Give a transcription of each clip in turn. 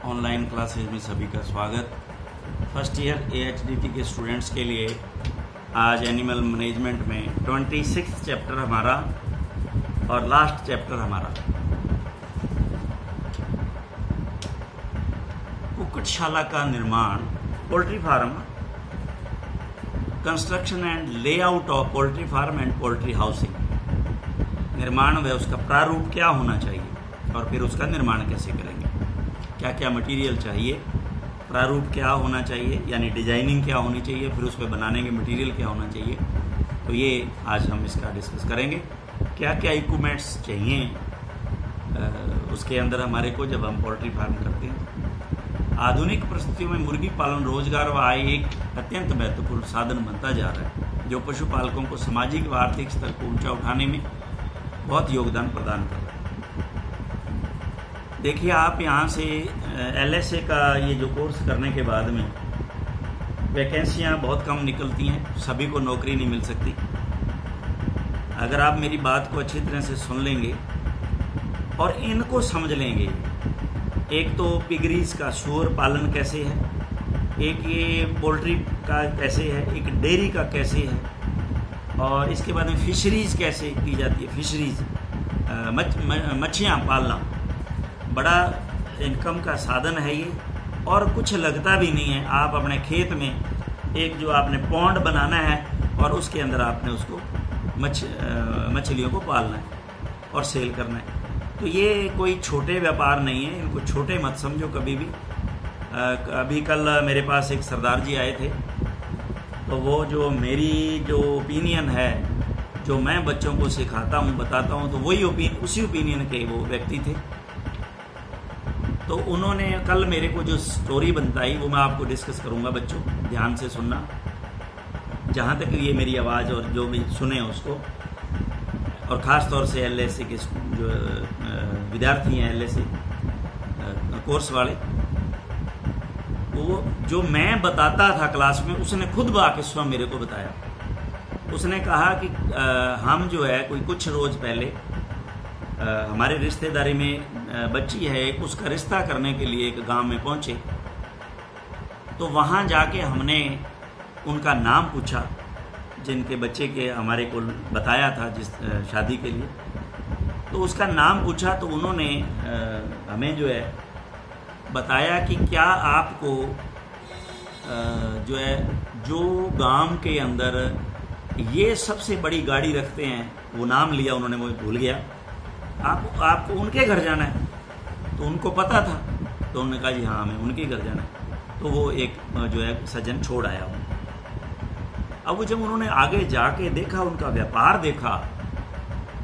Online classes में सभी का स्वागत। फर्स्ट ईयर AHDT के स्टूडेंट्स के लिए आज एनिमल मैनेजमेंट में 26 चैप्टर हमारा और लास्ट चैप्टर हमारा कुक्कुटशाला का निर्माण, poultry farm, construction and layout of poultry farm and poultry housing. निर्माण व उसका प्रारूप क्या होना चाहिए और फिर उसका निर्माण कैसे करेंगे, क्या क्या मटेरियल चाहिए, प्रारूप क्या होना चाहिए यानी डिजाइनिंग क्या होनी चाहिए, फिर उस पर बनाने के मटेरियल क्या होना चाहिए। तो ये आज हम इसका डिस्कस करेंगे। क्या क्या इक्विपमेंट्स चाहिए उसके अंदर हमारे को जब हम पोल्ट्री फार्म करते हैं। आधुनिक परिस्थितियों में मुर्गी पालन रोजगार व आय एक अत्यंत महत्वपूर्ण साधन बनता जा रहा है, जो पशुपालकों को सामाजिक व आर्थिक स्तर को ऊंचा उठाने में बहुत योगदान प्रदान कर रहा है। देखिए, आप यहाँ से LSA का ये जो कोर्स करने के बाद में वैकेंसियाँ बहुत कम निकलती हैं, सभी को नौकरी नहीं मिल सकती। अगर आप मेरी बात को अच्छी तरह से सुन लेंगे और इनको समझ लेंगे, एक तो पिगरीज का सूअर पालन कैसे है, एक ये पोल्ट्री का कैसे है, एक डेयरी का कैसे है, और इसके बाद में फिशरीज कैसे की जाती है। फिशरीज मच्छियाँ पालना बड़ा इनकम का साधन है ये, और कुछ लगता भी नहीं है। आप अपने खेत में एक जो आपने पॉन्ड बनाना है और उसके अंदर आपने उसको मछलियों को पालना है और सेल करना है। तो ये कोई छोटे व्यापार नहीं है, इनको छोटे मत समझो कभी भी। अभी कल मेरे पास एक सरदार जी आए थे, तो वो जो मेरी जो ओपिनियन है, जो मैं बच्चों को सिखाता हूँ बताता हूँ, तो वही उसी ओपिनियन के वो व्यक्ति थे। तो उन्होंने कल मेरे को जो स्टोरी बताई वो मैं आपको डिस्कस करूंगा। बच्चों ध्यान से सुनना, जहाँ तक ये मेरी आवाज़ और जो भी सुने उसको, और ख़ास तौर से LSA के जो विद्यार्थी हैं, LSA कोर्स वाले, वो जो मैं बताता था क्लास में, उसने खुद आके स्वयं मेरे को बताया। उसने कहा कि हम जो है कोई कुछ रोज़ पहले हमारे रिश्तेदारी में बच्ची है एक, उसका रिश्ता करने के लिए एक गांव में पहुंचे। तो वहां जाके हमने उनका नाम पूछा, जिनके बच्चे के हमारे को बताया था जिस शादी के लिए। तो उसका नाम पूछा तो उन्होंने हमें जो है बताया कि क्या आपको जो है जो गांव के अंदर ये सबसे बड़ी गाड़ी रखते हैं, वो नाम लिया उन्होंने, वो भूल गया, आपको उनके घर जाना है। तो उनको पता था, तो उन्होंने कहा जी हाँ हमें उनके घर जाना है। तो वो एक जो है सज्जन छोड़ आया उनको। अब वो जब उन्होंने आगे जाके देखा, उनका व्यापार देखा,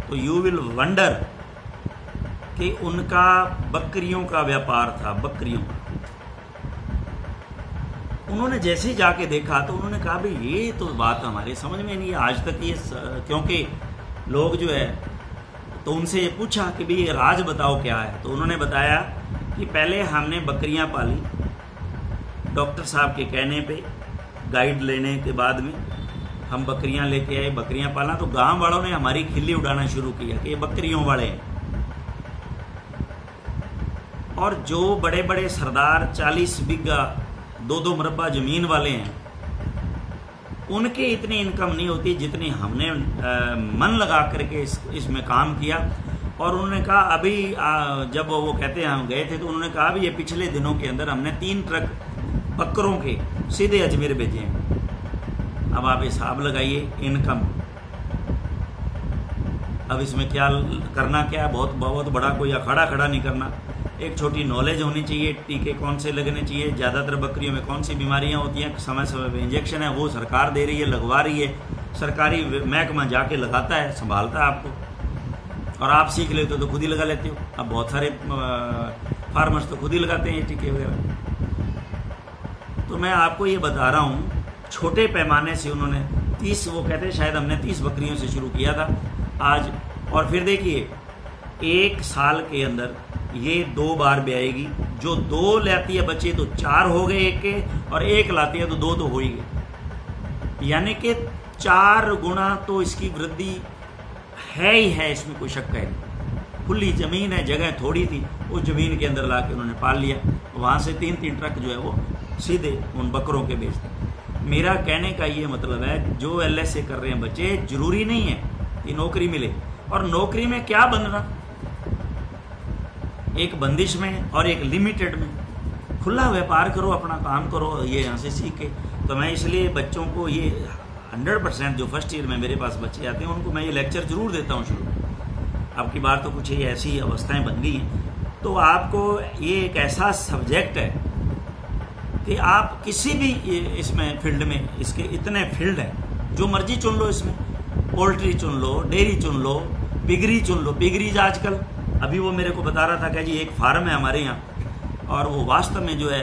तो यू विल वंडर कि उनका बकरियों का व्यापार था, बकरियों का। उन्होंने जैसे ही जाके देखा तो उन्होंने कहा भाई ये तो बात हमारे समझ में नहीं है आज तक ये, क्योंकि लोग जो है, तो उनसे ये पूछा कि भाई ये राज बताओ क्या है। तो उन्होंने बताया कि पहले हमने बकरियां पाली, डॉक्टर साहब के कहने पे गाइड लेने के बाद में हम बकरियां लेके आए, बकरियां पाला। तो गांव वालों ने हमारी खिल्ली उड़ाना शुरू किया कि ये बकरियों वाले हैं। और जो बड़े बड़े सरदार 40 बीघा 2-2 मुरब्बा जमीन वाले हैं, उनके इतनी इनकम नहीं होती जितनी हमने मन लगा करके इसमें काम किया। और उन्होंने कहा अभी जब वो कहते हैं हम गए थे, तो उन्होंने कहा अभी ये पिछले दिनों के अंदर हमने 3 ट्रक बकरों के सीधे अजमेर भेजे हैं। अब आप हिसाब लगाइए इनकम। अब इसमें क्या करना, क्या बहुत बड़ा कोई अखाड़ा खड़ा नहीं करना, एक छोटी नॉलेज होनी चाहिए, टीके कौन से लगने चाहिए, ज़्यादातर बकरियों में कौन सी बीमारियां होती हैं, समय समय पर इंजेक्शन है वो सरकार दे रही है, लगवा रही है, सरकारी महकमा जाके लगाता है, संभालता है आपको, और आप सीख लेते हो तो खुद ही लगा लेते हो। अब बहुत सारे फार्मर्स तो खुद ही लगाते हैं ये टीके वगैरह। तो मैं आपको ये बता रहा हूँ, छोटे पैमाने से उन्होंने 30, वो कहते हैं शायद हमने 30 बकरियों से शुरू किया था आज। और फिर देखिए 1 साल के अंदर ये 2 बार ब्याएगी। जो 2 लाती है बच्चे तो 4 हो गए एक के, और 1 लाती है तो 2 तो हो ही गए, यानी कि 4 गुना तो इसकी वृद्धि है ही है, इसमें कोई शक है नहीं। खुली जमीन है, जगह थोड़ी थी, उस ज़मीन के अंदर ला के उन्होंने पाल लिया। वहाँ से 3-3 ट्रक जो है वो सीधे उन बकरों के बेचते। मेरा कहने का ये मतलब है, जो LSA कर रहे हैं बच्चे, जरूरी नहीं है कि नौकरी मिले। और नौकरी में क्या बनना, एक बंदिश में और एक लिमिटेड में। खुला व्यापार करो, अपना काम करो, ये यहाँ से सीख के। तो मैं इसलिए बच्चों को ये 100% जो फर्स्ट ईयर में मेरे पास बच्चे आते हैं उनको मैं ये लेक्चर जरूर देता हूँ शुरू। अब की बार तो कुछ ये ऐसी अवस्थाएं बन गई हैं, तो आपको ये एक ऐसा सब्जेक्ट है कि आप किसी भी इसमें फील्ड में, इसके इतने फील्ड हैं, जो मर्जी चुन लो इसमें। पोल्ट्री चुन लो, डेयरी चुन लो, पिगरी चुन लो। पिगरीज आजकल, अभी वो मेरे को बता रहा था कि जी एक फार्म है हमारे यहाँ, और वो वास्तव में जो है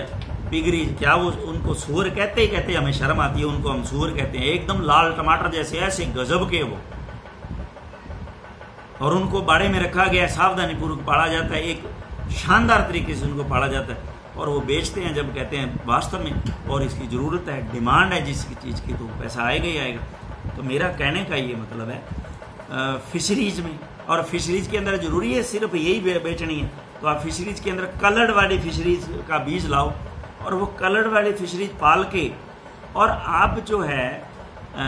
पिगरीज, क्या वो उनको सूअर कहते ही कहते, हमें शर्म आती है उनको हम सूअर कहते हैं। एकदम लाल टमाटर जैसे, ऐसे गजब के वो, और उनको बाड़े में रखा गया, सावधानी पूर्वक पाला जाता है, एक शानदार तरीके से उनको पाला जाता है, और वो बेचते हैं जब कहते हैं वास्तव में, और इसकी ज़रूरत है, डिमांड है जिस चीज़ की, तो पैसा आएगा ही आएगा। तो मेरा कहने का ये मतलब है फिशरीज में, और फिशरीज के अंदर जरूरी है सिर्फ यही बेचनी है, तो आप फिशरीज के अंदर कलर्ड वाली फिशरीज का बीज लाओ, और वो कलर्ड वाली फिशरीज पाल के, और आप जो है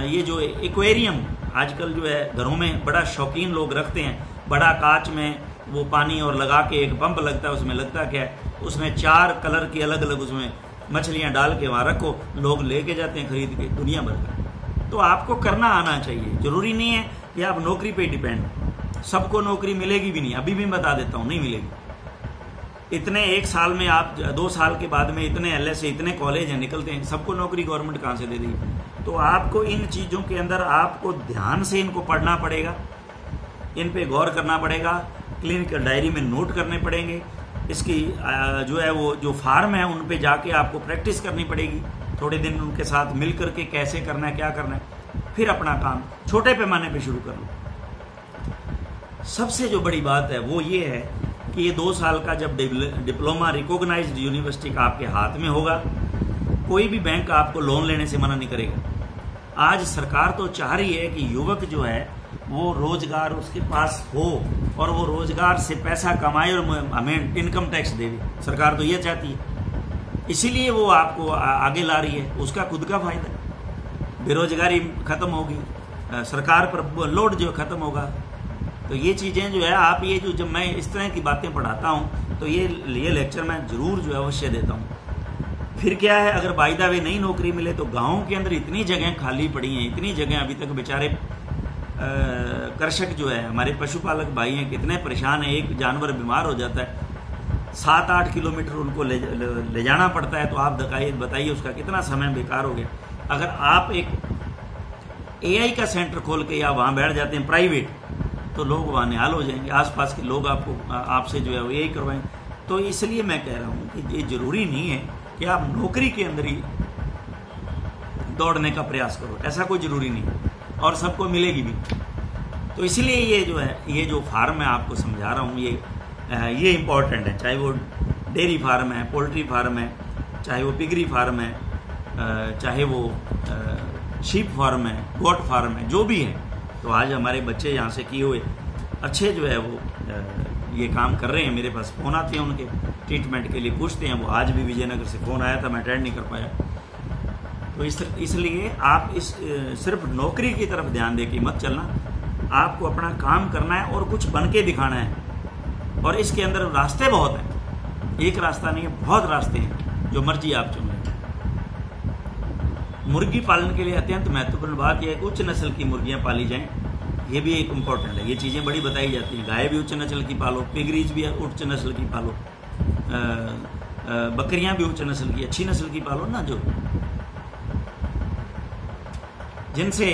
ये जो एक्वेरियम आजकल जो है घरों में बड़ा शौकीन लोग रखते हैं, बड़ा कांच में वो पानी और लगा के एक पंप लगता है, उसमें लगता क्या है, उसमें 4 कलर की अलग अलग उसमें मछलियां डाल के वहाँ रखो, लोग लेके जाते हैं खरीद के दुनिया भर का। तो आपको करना आना चाहिए, जरूरी नहीं है कि आप नौकरी पे डिपेंड। सबको नौकरी मिलेगी भी नहीं, अभी भी मैं बता देता हूँ, नहीं मिलेगी। इतने 1 साल में आप 2 साल के बाद में इतने LSA, इतने कॉलेज हैं निकलते हैं, सबको नौकरी गवर्नमेंट कहाँ से दे देगी। तो आपको इन चीज़ों के अंदर आपको ध्यान से इनको पढ़ना पड़ेगा, इन पे गौर करना पड़ेगा, क्लिनिकल डायरी में नोट करने पड़ेंगे। इसकी जो है वो जो फार्म है उन पे जाके आपको प्रैक्टिस करनी पड़ेगी, थोड़े दिन उनके साथ मिल करके कैसे करना है, क्या करना है, फिर अपना काम छोटे पैमाने पे शुरू कर लो। सबसे जो बड़ी बात है वो ये है कि ये 2 साल का जब डिप्लोमा रिकॉग्नाइज्ड यूनिवर्सिटी का आपके हाथ में होगा, कोई भी बैंक आपको लोन लेने से मना नहीं करेगा। आज सरकार तो चाह रही है कि युवक जो है वो रोजगार उसके पास हो, और वो रोजगार से पैसा कमाए और हमें इनकम टैक्स दे। सरकार तो ये चाहती है, इसीलिए वो आपको आगे ला रही है, उसका खुद का फायदा। बेरोजगारी खत्म होगी, सरकार पर लोड जो खत्म होगा। तो ये चीज़ें जो है आप ये जो जब मैं इस तरह की बातें पढ़ाता हूँ तो ये लेक्चर मैं जरूर जो है अवश्य देता हूँ। फिर क्या है, अगर बाय द वे नई नौकरी मिले तो गाँव के अंदर इतनी जगह खाली पड़ी हैं, इतनी जगह अभी तक बेचारे कृषक जो है हमारे पशुपालक भाई हैं कितने परेशान हैं। एक जानवर बीमार हो जाता है 7-8 किलोमीटर उनको ले जाना पड़ता है, तो आप बताइए उसका कितना समय बेकार हो गया। अगर आप एक AI का सेंटर खोल के या वहाँ बैठ जाते हैं प्राइवेट, तो लोग वहाँ निहाल हो जाएंगे, आसपास के लोग आपसे जो है वो यही करवाएंगे। तो इसलिए मैं कह रहा हूँ कि ये जरूरी नहीं है कि आप नौकरी के अंदर ही दौड़ने का प्रयास करो, ऐसा कोई जरूरी नहीं है, और सबको मिलेगी भी। तो इसलिए ये जो है, ये जो फार्म मैं आपको समझा रहा हूँ, ये इम्पॉर्टेंट है। चाहे वो डेयरी फार्म है, पोल्ट्री फार्म है, चाहे वो पिगरी फार्म है, चाहे वो शीप फार्म है, गोट फार्म है, जो भी है। तो आज हमारे बच्चे यहाँ से किए हुए अच्छे जो है वो ये काम कर रहे हैं। मेरे पास फ़ोन आते हैं उनके ट्रीटमेंट के लिए, पूछते हैं वो। आज भी विजयनगर से फ़ोन आया था, मैं अटेंड नहीं कर पाया। तो इसलिए आप सिर्फ नौकरी की तरफ ध्यान दे के मत चलना, आपको अपना काम करना है और कुछ बन के दिखाना है। और इसके अंदर रास्ते बहुत हैं, एक रास्ता नहीं है, बहुत रास्ते हैं, जो मर्जी आप चुन लें। मुर्गी पालन के लिए अत्यंत महत्वपूर्ण बात यह है कि उच्च नस्ल की मुर्गियां पाली जाएं, ये भी एक इम्पोर्टेंट है। ये चीज़ें बड़ी बताई जाती हैं, गाय भी उच्च नस्ल की पालो, पिगरीज भी उच्च नस्ल की पालो, बकरियां भी उच्च नस्ल की, अच्छी नस्ल की पालो ना, जो जिनसे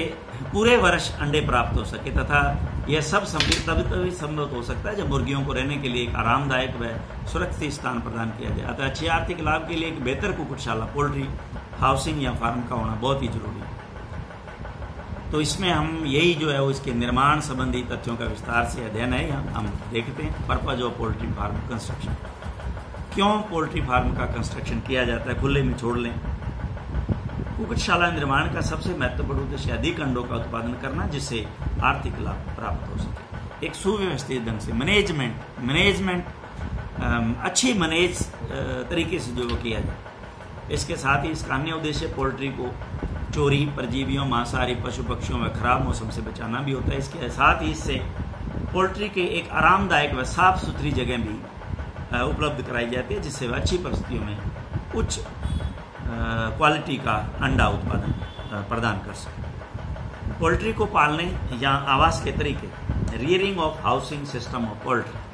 पूरे वर्ष अंडे प्राप्त हो सके। तथा यह सब तभी संभव हो सकता है जब मुर्गियों को रहने के लिए एक आरामदायक व सुरक्षित स्थान प्रदान किया जाए। अतः अच्छे आर्थिक लाभ के लिए एक बेहतर कुक्कुटशाला, पोल्ट्री हाउसिंग या फार्म का होना बहुत ही जरूरी है। तो इसमें हम यही जो है वो इसके निर्माण संबंधी तथ्यों का विस्तार से अध्ययन है, हम देखते हैं। Purpose of poultry farm construction, क्यों पोल्ट्री फार्म का कंस्ट्रक्शन किया जाता है, खुले में छोड़ लें। कुक्कुटशाला निर्माण का सबसे महत्वपूर्ण उद्देश्य अधिक अंडों का उत्पादन करना, जिससे आर्थिक लाभ प्राप्त हो सके। एक सुव्यवस्थित ढंग से मैनेजमेंट अच्छी मैनेज तरीके से जो वो किया जाए। इसके साथ ही इसका अन्य उद्देश्य पोल्ट्री को चोरी, परजीवियों, मांसाहारी पशु पक्षियों व खराब मौसम से बचाना भी होता है। इसके साथ ही इससे पोल्ट्री के एक आरामदायक व साफ सुथरी जगह भी उपलब्ध कराई जाती है, जिससे वह अच्छी परिस्थितियों में उच्च क्वालिटी का अंडा उत्पादन प्रदान कर सके। पोल्ट्री को पालने या आवास के तरीके, rearing of housing system of poultry.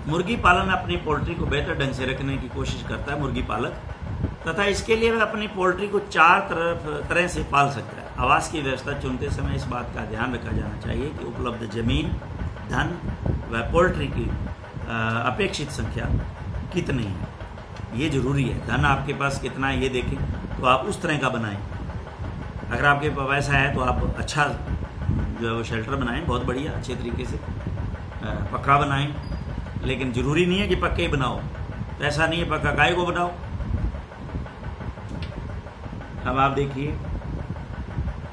मुर्गी पालन अपनी पोल्ट्री को बेहतर ढंग से रखने की कोशिश करता है मुर्गी पालक, तथा इसके लिए वह अपनी पोल्ट्री को 4 तरह से पाल सकता है। आवास की व्यवस्था चुनते समय इस बात का ध्यान रखा जाना चाहिए कि उपलब्ध जमीन, धन व पोल्ट्री की अपेक्षित संख्या कितनी है, ये जरूरी है। धन आपके पास कितना है ये देखें तो आप उस तरह का बनाएं। अगर आपके पास वैसा है तो आप अच्छा जो है वो शेल्टर बनाएं, बहुत बढ़िया अच्छे तरीके से पक्का बनाएं। लेकिन जरूरी नहीं है कि पक्के ही बनाओ, तो ऐसा नहीं है पक्का गाय को बनाओ। अब आप देखिए,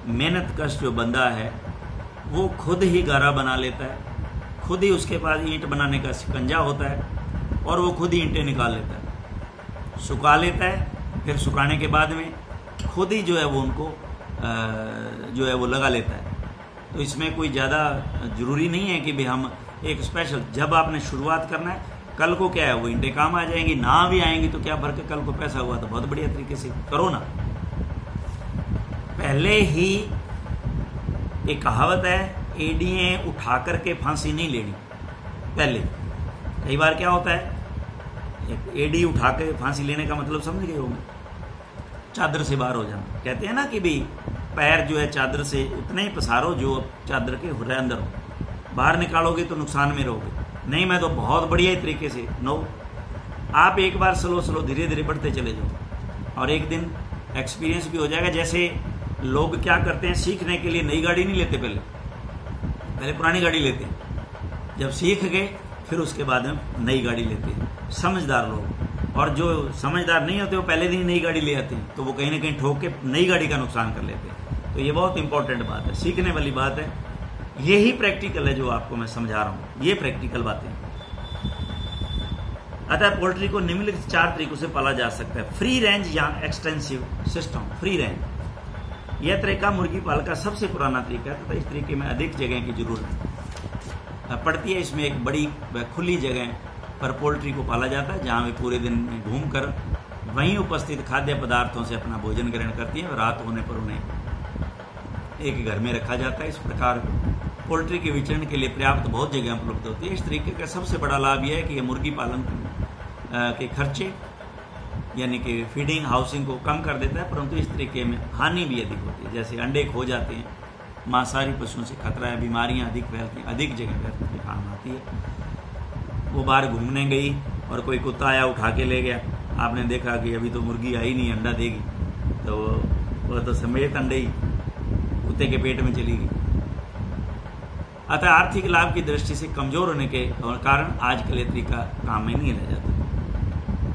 मेहनत कश जो बंदा है वो खुद ही गारा बना लेता है, खुद ही उसके पास ईंट बनाने का शिकंजा होता है और वो खुद ही ईंटें निकाल लेता है, सुखा लेता है, फिर सुखाने के बाद में खुद ही जो है वो उनको जो है वो लगा लेता है। तो इसमें कोई ज़्यादा जरूरी नहीं है कि भाई हम एक स्पेशल, जब आपने शुरुआत करना है, कल को क्या है वो ईंटें काम आ जाएंगी, ना भी आएंगी तो क्या भर के कल को पैसा हुआ तो बहुत बढ़िया तरीके से करो ना। पहले ही एक कहावत है, एड़ियां उठा करके फांसी नहीं लेनी। पहले कई बार क्या होता है, एक एड़ी उठा के फांसी लेने का मतलब समझ गए होंगे, चादर से बाहर हो जाना। कहते हैं ना कि भाई पैर जो है चादर से उतने ही पसारो जो चादर के अंदर हो, बाहर निकालोगे तो नुकसान में रहोगे। नहीं, मैं तो बहुत बढ़िया तरीके से नो, आप एक बार स्लो स्लो धीरे धीरे बढ़ते चले जाओ और एक दिन एक्सपीरियंस भी हो जाएगा। जैसे लोग क्या करते हैं, सीखने के लिए नई गाड़ी नहीं लेते, पहले पुरानी गाड़ी लेते हैं, जब सीख गए फिर उसके बाद में नई गाड़ी लेते हैं, समझदार लोग। और जो समझदार नहीं होते वो पहले दिन नई गाड़ी ले आते हैं, तो वो कहीं ना कहीं ठोक के नई गाड़ी का नुकसान कर लेते हैं। तो ये बहुत इंपॉर्टेंट बात है, सीखने वाली बात है। यही प्रैक्टिकल है जो आपको मैं समझा रहा हूं, ये प्रैक्टिकल बातें। अतः पोल्ट्री को निम्नलिखित 4 तरीकों से पाला जा सकता है। फ्री रेंज या एक्सटेंसिव सिस्टम। फ्री रेंज यह तरीका मुर्गी पालन का सबसे पुराना तरीका है तथा इस तरीके में अधिक जगह की जरूरत पड़ती है। इसमें एक बड़ी खुली जगह पर पोल्ट्री को पाला जाता है, जहां वे पूरे दिन में घूमकर वहीं उपस्थित खाद्य पदार्थों से अपना भोजन ग्रहण करती है और रात होने पर उन्हें एक घर में रखा जाता है। इस प्रकार पोल्ट्री के विचरण के लिए पर्याप्त बहुत जगह उपलब्ध होती है। इस तरीके का सबसे बड़ा लाभ यह है कि यह मुर्गी पालन के खर्चे यानी कि फीडिंग, हाउसिंग को कम कर देता है, परंतु इस तरीके में हानि भी अधिक होती है। जैसे अंडे खो जाते हैं, मांसाहारी पशुओं से खतरा है, बीमारियां अधिक फैलती हैं, अधिक जगह फैलती है, काम आती है। वो बाहर घूमने गई और कोई कुत्ता आया उठा के ले गया, आपने देखा कि अभी तो मुर्गी आई नहीं, अंडा देगी, तो वो तो समेत अंडे ही कुत्ते के पेट में चली गई। अतः आर्थिक लाभ की दृष्टि से कमजोर होने के कारण आजकल यह तरीका काम में नहीं रह जाता।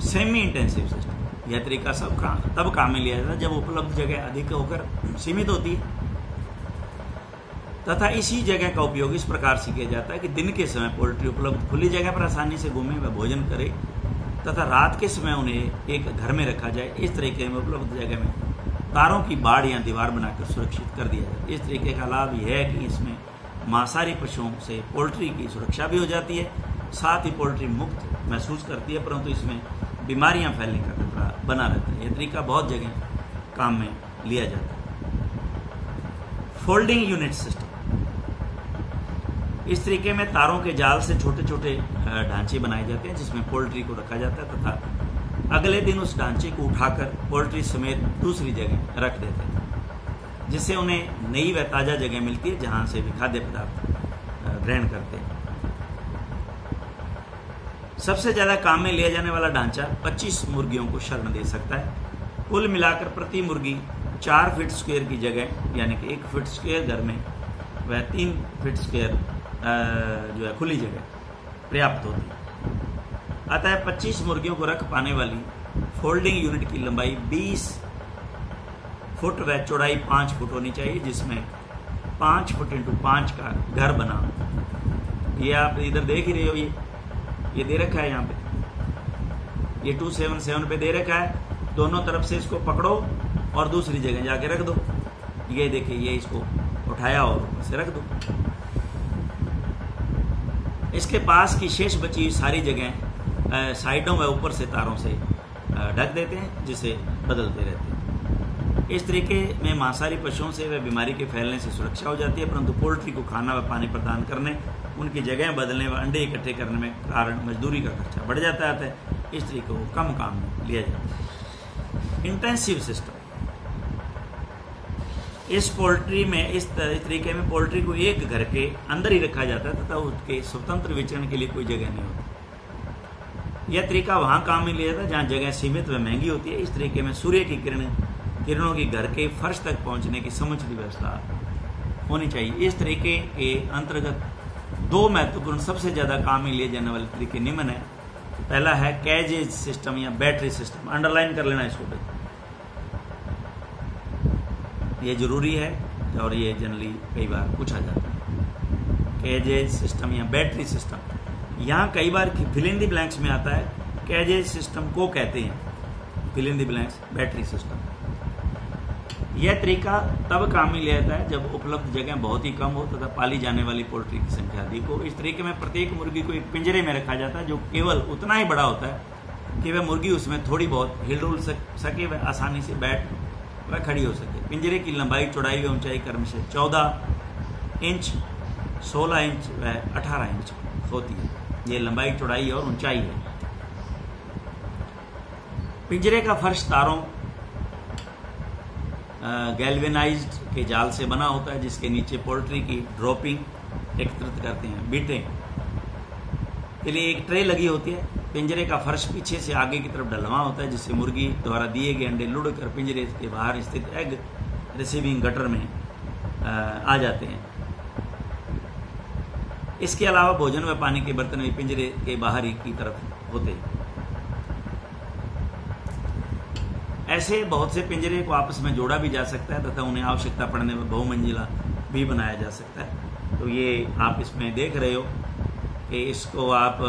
सेमी इंटेंसिव सिस्टम, यह तरीका तब काम में लिया जाता है जब उपलब्ध जगह अधिक होकर सीमित होती है तथा इसी जगह का उपयोग इस प्रकार से किया जाता है कि दिन के समय पोल्ट्री उपलब्ध खुली जगह पर आसानी से घूमे व भोजन करे तथा रात के समय उन्हें एक घर में रखा जाए। इस तरीके में उपलब्ध जगह में तारों की बाड़ या दीवार बनाकर सुरक्षित कर दिया जाए। इस तरीके का लाभ यह है कि इसमें मांसाहारी पशुओं से पोल्ट्री की सुरक्षा भी हो जाती है, साथ ही पोल्ट्री मुक्त महसूस करती है, परंतु इसमें बीमारियां फैलने का खतरा बना रहता है। यह तरीका बहुत जगह काम में लिया जाता है। फोल्डिंग यूनिट सिस्टम, इस तरीके में तारों के जाल से छोटे छोटे ढांचे बनाए जाते हैं जिसमें पोल्ट्री को रखा जाता है तथा अगले दिन उस ढांचे को उठाकर पोल्ट्री समेत दूसरी जगह रख देते हैं, जिससे उन्हें नई व ताज़ा जगह मिलती है जहां से वे खाद्य पदार्थ ग्रहण करते हैं। सबसे ज्यादा काम में लिया जाने वाला ढांचा 25 मुर्गियों को शरण दे सकता है। कुल मिलाकर प्रति मुर्गी 4 फीट स्क्वायर की जगह यानी कि 1 फीट स्क्वायर घर में वह 3 फीट स्क्वायर जो है खुली जगह पर्याप्त होती है। अतः 25 मुर्गियों को रख पाने वाली फोल्डिंग यूनिट की लंबाई 20 फुट व चौड़ाई 5 फुट होनी चाहिए, जिसमें 5 फुट इंटू 5 का घर बना। ये आप इधर देख ही रहे हो, ये दे रखा है यहाँ पे, ये 277 पे दे रखा है। दोनों तरफ से इसको पकड़ो और दूसरी जगह जाके रख दो। ये देखिए, ये इसको उठाया और ऊपर से रख दो। इसके पास की शेष बची हुई सारी जगह साइडों व ऊपर से तारों से ढक देते हैं, जिसे बदलते रहते हैं। इस तरीके में मांसाहारी पशुओं से वह बीमारी के फैलने से सुरक्षा हो जाती है, परंतु पोल्ट्री को खाना व पानी प्रदान करने, उनकी जगह बदलने व अंडे इकट्ठे करने में कारण मजदूरी का खर्चा बढ़ जाता है। इस तरीके को कम काम में लिया जाता है। इंटेंसिव सिस्टम, इस पोल्ट्री में इस तरीके में पोल्ट्री को एक घर के अंदर ही रखा जाता है तथा उसके स्वतंत्र विचरण के लिए कोई जगह नहीं होती। यह तरीका वहां काम में लिया जाता है जहां जगह सीमित व महंगी होती है। इस तरीके में सूर्य की किरणों की घर के फर्श तक पहुंचने की समुचित व्यवस्था होनी चाहिए। इस तरीके के अंतर्गत दो महत्वपूर्ण सबसे ज्यादा काम में लिए जाने वाले तरीके निम्न है। पहला है कैजेज सिस्टम या बैटरी सिस्टम। अंडरलाइन कर लेना इसको, ये जरूरी है और ये जनरली कई बार पूछा जाता है। कैजेज सिस्टम या बैटरी सिस्टम, यहाँ कई बार फिल इन द ब्लैंक्स में आता है। कैजेज सिस्टम को कहते हैं, fill in the blanks battery system. यह तरीका तब काम में लिया जाता है जब उपलब्ध जगह बहुत ही कम हो तथा पाली जाने वाली पोल्ट्री की संख्या अधिक हो। इस तरीके में प्रत्येक मुर्गी को एक पिंजरे में रखा जाता है जो केवल उतना ही बड़ा होता है कि वह मुर्गी उसमें थोड़ी बहुत हिल सके, वह आसानी से बैठ वह खड़ी हो सके। पिंजरे की लंबाई, चौड़ाई व ऊंचाई क्रमशः 14 इंच, 16 इंच व 18 इंच होती है। ये लंबाई, चौड़ाई और ऊंचाई है। पिंजरे का फर्श तारों गैल्वेनाइज्ड के जाल से बना होता है जिसके नीचे पोल्ट्री की ड्रॉपिंग एकत्रित करते हैं। बीटें के लिए एक ट्रे लगी होती है। पिंजरे का फर्श पीछे से आगे की तरफ ढलवा होता है जिससे मुर्गी द्वारा दिए गए अंडे लुढ़कर पिंजरे के बाहर स्थित एग रिसीविंग गटर में आ जाते हैं। इसके अलावा भोजन व पानी के बर्तन भी पिंजरे के बाहर की तरफ होते हैं। ऐसे बहुत से पिंजरे को आपस में जोड़ा भी जा सकता है तथा उन्हें आवश्यकता पड़ने में बहुमंजिला भी बनाया जा सकता है। तो ये आप इसमें देख रहे हो कि इसको आप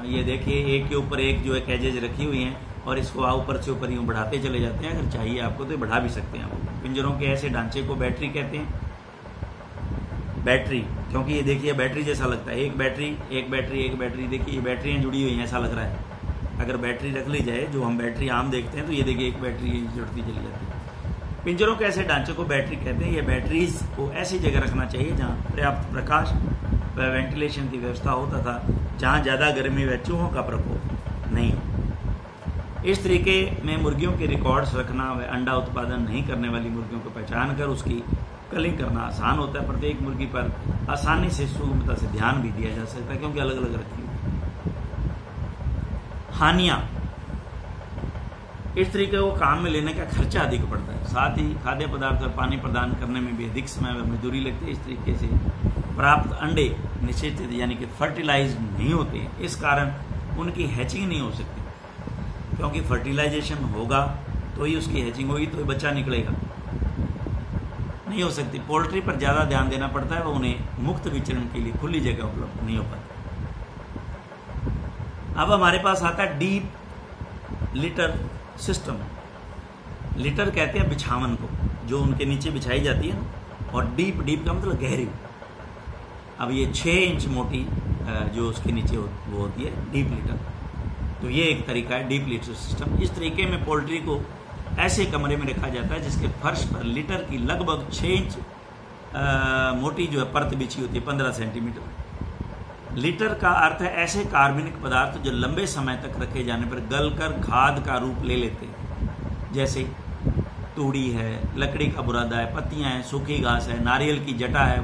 ये देखिए, एक के ऊपर एक जो है कैजेज रखी हुई हैं और इसको ऊपर से ऊपर यूं बढ़ाते चले जाते हैं। अगर चाहिए आपको तो बढ़ा भी सकते हैं आप। पिंजरों के ऐसे ढांचे को बैटरी कहते हैं। बैटरी, क्योंकि ये देखिए बैटरी जैसा लगता है, एक बैटरी देखिए, ये बैटरियां जुड़ी हुई हैं ऐसा लग रहा है। अगर बैटरी रख ली जाए, जो हम बैटरी आम देखते हैं, तो ये देखिए एक बैटरी जुड़ती चली जाती है। पिंजरों के ऐसे ढांचे को बैटरी कहते हैं। ये बैटरीज को ऐसी जगह रखना चाहिए जहां पर्याप्त प्रकाश व वेंटिलेशन की व्यवस्था हो तथा जहां ज्यादा गर्मी व चूहों का प्रकोप नहीं हो। इस तरीके में मुर्गियों के रिकॉर्ड्स रखना व अंडा उत्पादन नहीं करने वाली मुर्गियों को पहचान कर उसकी कलिंग करना आसान होता है। प्रत्येक मुर्गी पर आसानी से सूक्ष्मता से ध्यान भी दिया जा सकता है क्योंकि अलग अलग रखी हुई। हानियां, इस तरीके को काम में लेने का खर्चा अधिक पड़ता है। साथ ही खाद्य पदार्थ और पानी प्रदान करने में भी अधिक समय व मजदूरी लगती है। इस तरीके से प्राप्त अंडे निषेचित यानी कि फर्टिलाइज नहीं होते हैं। इस कारण उनकी हैचिंग नहीं हो सकती, क्योंकि फर्टिलाइजेशन होगा तो ही उसकी हैचिंग होगी, तो बच्चा निकलेगा, नहीं हो सकती। पोल्ट्री पर ज्यादा ध्यान देना पड़ता है, उन्हें मुक्त विचरण के लिए खुली जगह उपलब्ध नहीं हो पाती। अब हमारे पास आता है डीप लिटर सिस्टम। लिटर कहते हैं बिछावन को, जो उनके नीचे बिछाई जाती है ना, और डीप का मतलब गहरी। अब ये 6 इंच मोटी जो उसके नीचे वो होती है डीप लिटर। तो ये एक तरीका है डीप लिटर सिस्टम। इस तरीके में पोल्ट्री को ऐसे कमरे में रखा जाता है जिसके फर्श पर लिटर की लगभग 6 इंच मोटी जो है परत बिछी होती है, 15 सेंटीमीटर। लिटर का अर्थ है ऐसे कार्बनिक पदार्थ जो लंबे समय तक रखे जाने पर गलकर खाद का रूप ले लेते हैं, जैसे तूड़ी है, लकड़ी का बुरादा है, पत्तियां हैं, सूखी घास है, नारियल की जटा है,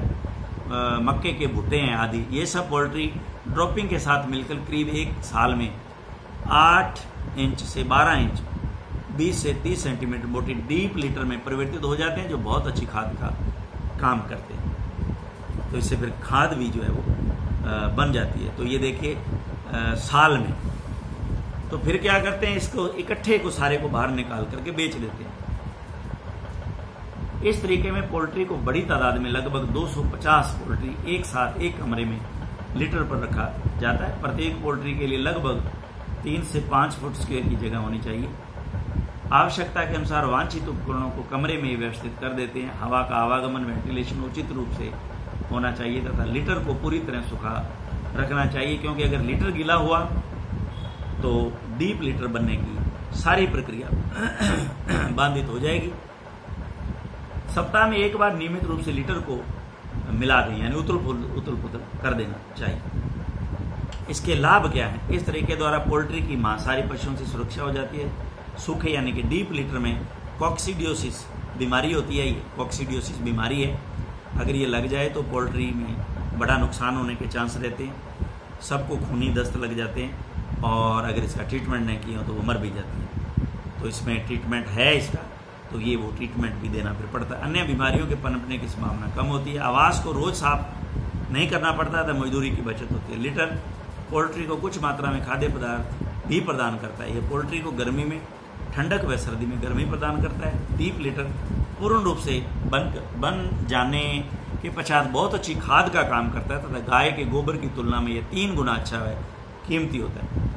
मक्के के भुट्टे हैं आदि। ये सब पोल्ट्री ड्रॉपिंग के साथ मिलकर करीब 1 साल में 8 इंच से 12 इंच 20 से 30 सेंटीमीटर मोटी डीप लिटर में परिवर्तित हो जाते हैं, जो बहुत अच्छी खाद का काम करते हैं। तो इससे फिर खाद भी जो है वो बन जाती है। तो ये देखिए साल में। तो फिर क्या करते हैं, इसको इकट्ठे को सारे को बाहर निकाल करके बेच देते हैं। इस तरीके में पोल्ट्री को बड़ी तादाद में लगभग 250 पोल्ट्री एक साथ एक कमरे में लीटर पर रखा जाता है। प्रत्येक पोल्ट्री के लिए लगभग 3 से 5 फुट स्क्वायर की जगह होनी चाहिए। आवश्यकता के अनुसार वांछित उपकरणों को कमरे में ही व्यवस्थित कर देते हैं। हवा का आवागमन, वेंटिलेशन उचित रूप से होना चाहिए तथा लीटर को पूरी तरह सूखा रखना चाहिए, क्योंकि अगर लीटर गीला हुआ तो डीप लीटर बनने की सारी प्रक्रिया बाधित हो जाएगी। सप्ताह में एक बार नियमित रूप से लीटर को मिला दें, यानी उथल पुथल कर देना चाहिए। इसके लाभ क्या है? इस तरीके द्वारा पोल्ट्री की मांसाहारी पशुओं से सुरक्षा हो जाती है। सूखे यानी कि डीप लीटर में कॉक्सीडियोसिस बीमारी होती है। ये कॉक्सीडियोसिस बीमारी है, अगर ये लग जाए तो पोल्ट्री में बड़ा नुकसान होने के चांस रहते हैं। सबको खूनी दस्त लग जाते हैं और अगर इसका ट्रीटमेंट नहीं किया तो वो मर भी जाती है। तो इसमें ट्रीटमेंट है इसका, तो ये वो ट्रीटमेंट भी देना फिर पड़ता है। अन्य बीमारियों के पनपने की संभावना कम होती है। आवास को रोज साफ नहीं करना पड़ता तो मजदूरी की बचत होती है। लीटर पोल्ट्री को कुछ मात्रा में खाद्य पदार्थ भी प्रदान करता है। यह पोल्ट्री को गर्मी में ठंडक व सर्दी में गर्मी प्रदान करता है। डीप लीटर पूर्ण रूप से बन जाने के पश्चात बहुत अच्छी खाद का काम करता है तथा गाय के गोबर की तुलना में यह 3 गुना अच्छा है, कीमती होता है।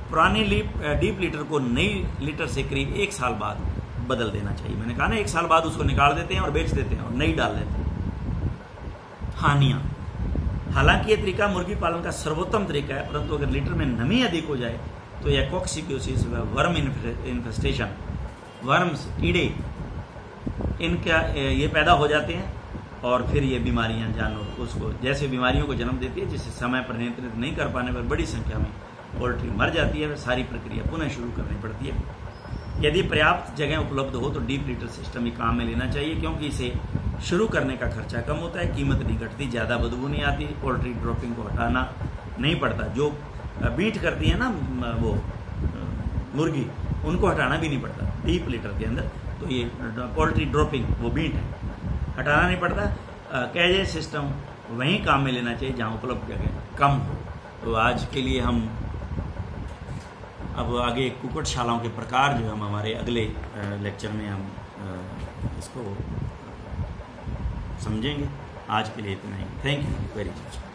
पुरानी डीप लीटर को नई लीटर से करीब 1 साल बाद बदल देना चाहिए। मैंने कहा ना, 1 साल बाद उसको निकाल देते हैं और बेच देते हैं और नई डाल देते हैं। हानियां, हालांकि यह तरीका मुर्गी पालन का सर्वोत्तम तरीका है, परंतु अगर लीटर में नमी अधिक हो जाए तो यह कॉक्सीडियोसिस व वर्म इन्फेस्टेशन, वर्म्स, कीड़े, इनका ये पैदा हो जाते हैं और फिर ये बीमारियां जानवर उसको जैसे बीमारियों को जन्म देती है, जिसे समय पर नियंत्रित नहीं कर पाने पर बड़ी संख्या में पोल्ट्री मर जाती है। वह सारी प्रक्रिया पुनः शुरू करनी पड़ती है। यदि पर्याप्त जगह उपलब्ध हो तो डीप लीटर सिस्टम ही काम में लेना चाहिए, क्योंकि इसे शुरू करने का खर्चा कम होता है, कीमत नहीं घटती, ज़्यादा बदबू नहीं आती, पोल्ट्री ड्रॉपिंग को हटाना नहीं पड़ता। जो बीट करती है ना वो मुर्गी, उनको हटाना भी नहीं पड़ता डीप लीटर के अंदर। तो ये पोल्ट्री ड्रॉपिंग वो बीट है, हटाना नहीं पड़ता। कैजे सिस्टम वहीं काम में लेना चाहिए जहाँ उपलब्ध जगह कम हो। तो आज के लिए हम अब आगे कुक्कुटशालाओं के प्रकार जो हम हमारे अगले लेक्चर में हम इसको समझेंगे। आज के लिए इतना ही। Thank you very much.